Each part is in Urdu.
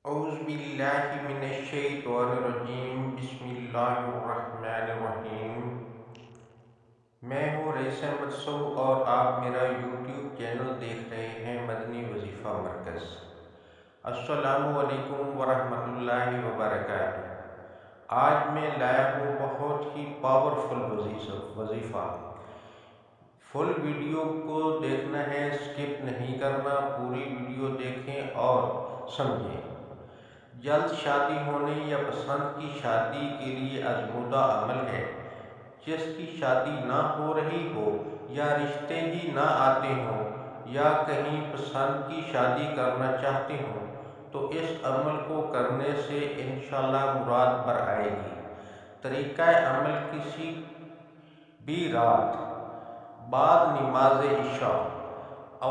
اعوذ باللہ من الشیطان الرجیم بسم اللہ الرحمن الرحیم۔ میں ہوں رئیس احمد سو اور آپ میرا یوٹیوب چینل دیکھ رہے ہیں مدنی وظیفہ مرکز۔ السلام علیکم ورحمۃ اللہ وبرکاتہ۔ آج میں لایا ہوں بہت ہی پاورفل وظیفہ۔ فل ویڈیو کو دیکھنا ہے، سکپ نہیں کرنا، پوری ویڈیو دیکھیں اور سمجھیں۔ جلد شادی ہونے یا پسند کی شادی کے لیے آزمودہ عمل ہے۔ جس کی شادی نہ ہو رہی ہو یا رشتے ہی نہ آتے ہوں یا کہیں پسند کی شادی کرنا چاہتے ہوں تو اس عمل کو کرنے سے انشاءاللہ مراد بر آئے گی۔ طریقہ عمل: کسی بھی رات بعد نماز عشاء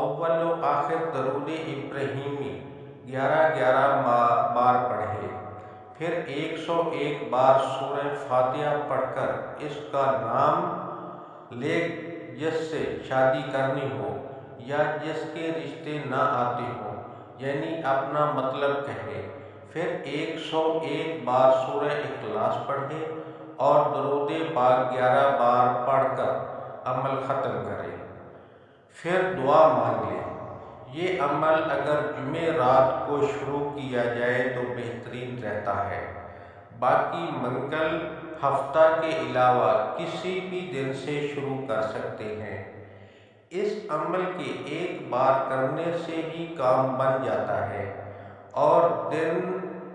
اول و آخر درود ابراہیمی 11 بار پڑھے، پھر 101 بار سورہ فاتحہ پڑھ کر اس کا نام لے جس سے شادی کرنی ہو یا جس کے رشتے نہ آتے ہوں، یعنی اپنا مطلب کہے، پھر 101 بار سورہ اخلاص پڑھے اور درود پاک 11 بار پڑھ کر عمل ختم کرے، پھر دعا مانگ لے۔ یہ عمل اگر جمعرات کو شروع کیا جائے تو بہترین رہتا ہے۔ باقی منگل ہفتہ کے علاوہ کسی بھی دن سے شروع کر سکتے ہیں۔ اس عمل کے ایک بار کرنے سے ہی کام بن جاتا ہے اور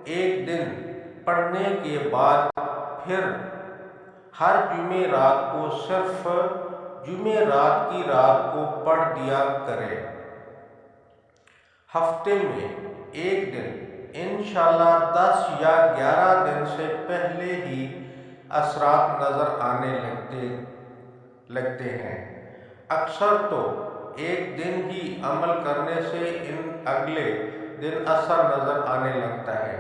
ایک دن پڑھنے کے بعد پھر ہر جمعرات کو صرف جمعرات کی رات کو پڑھ دیا کرے۔ ہفتے میں ایک دن انشاءاللہ 10 یا 11 دن سے پہلے ہی اثرات نظر آنے لگتے ہیں۔ اکثر تو ایک دن ہی عمل کرنے سے اگلے دن اثر نظر آنے لگتا ہے۔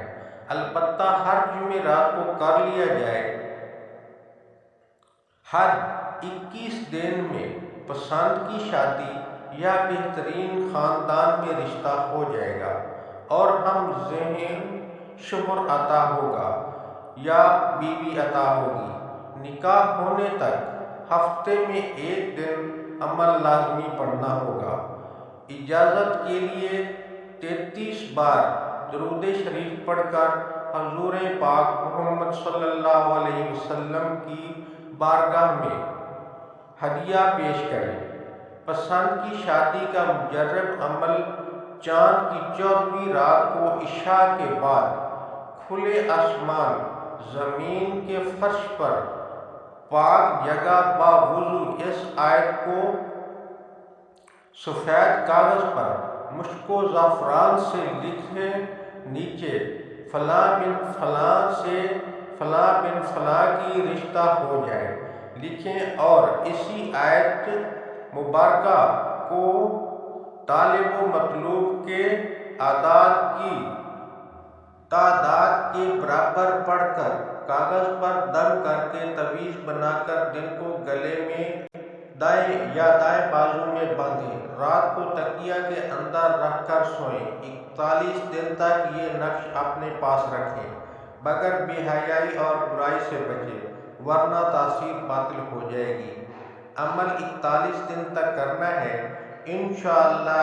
البتہ ہر جمعرات کو کر لیا جائے۔ ہر 21 دن میں پسند کی شادی یا بہترین خاندان میں رشتہ ہو جائے گا اور ہم ذہن شوہر عطا ہوگا یا بیوی عطا ہوگی۔ نکاح ہونے تک ہفتے میں ایک دن عمل لازمی پڑھنا ہوگا۔ اجازت کے لیے 33 بار درود شریف پڑھ کر حضور پاک محمد صلی اللہ علیہ وسلم کی بارگاہ میں ہدیہ پیش کریں۔ پسند کی شادی کا مجرب عمل چاند کی 14ویں رات کو عشاء کے بعد کھلے آسمان، زمین کے فرش پر پاک جگہ باوضو اس آیت کو سفید کاغذ پر مشک و زعفران سے لکھیں: نیچے فلاں بن فلاں سے فلاں بن فلاں کی رشتہ ہو جائے لکھیں اور اسی آیت مبارکہ کو طالب و مطلوب کے تعداد کے برابر پڑھ کر کاغذ پر دم کر کے تعویذ بنا کر دن کو گلے میں دائیں بازو میں باندھیں۔ رات کو تکیہ کے اندر رکھ کر سوئیں۔ 41 دن تک یہ نقش اپنے پاس رکھیں، بغیر بے حیائی اور برائی سے بچیں، ورنہ تاثیر باطل ہو جائے گی۔ عمل 41 دن تک کرنا ہے۔ انشاءاللہ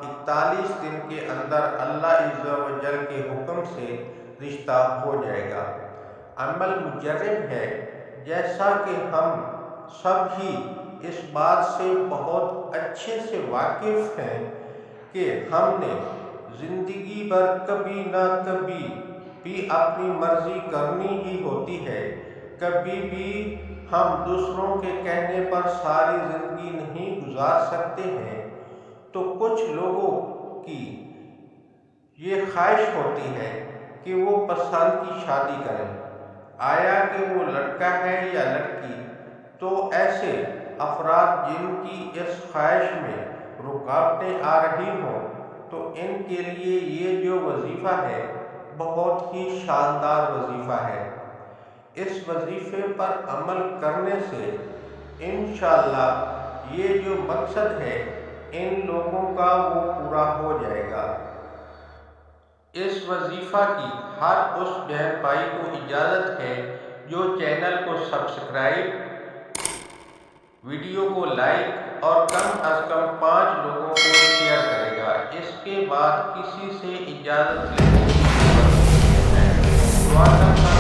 41 دن کے اندر اللہ عز و جل کے حکم سے رشتہ ہو جائے گا۔ عمل مجرب ہے، جیسا کہ ہم سب ہی اس بات سے بہت اچھے سے واقف ہیں کہ ہم نے زندگی بھر کبھی نہ کبھی بھی اپنی مرضی کرنی ہی ہوتی ہے۔ کبھی بھی ہم دوسروں کے کہنے پر ساری زندگی نہیں گزار سکتے ہیں، تو کچھ لوگوں کی یہ خواہش ہوتی ہے کہ وہ پسند کی شادی کریں، آیا کہ وہ لڑکا ہے یا لڑکی۔ تو ایسے افراد جن کی اس خواہش میں رکاوٹیں آ رہی ہوں تو ان کے لیے یہ جو وظیفہ ہے بہت ہی شاندار وظیفہ ہے۔ اس وظیفے پر عمل کرنے سے انشاءاللہ یہ جو مقصد ہے ان لوگوں کا وہ پورا ہو جائے گا۔ اس وظیفہ کی ہر اس بہن بھائی کو اجازت ہے جو چینل کو سبسکرائب، ویڈیو کو لائک اور کم از کم 5 لوگوں کو شیئر کرے گا۔ اس کے بعد کسی سے اجازت لینے کی ضرورت نہیں ہے۔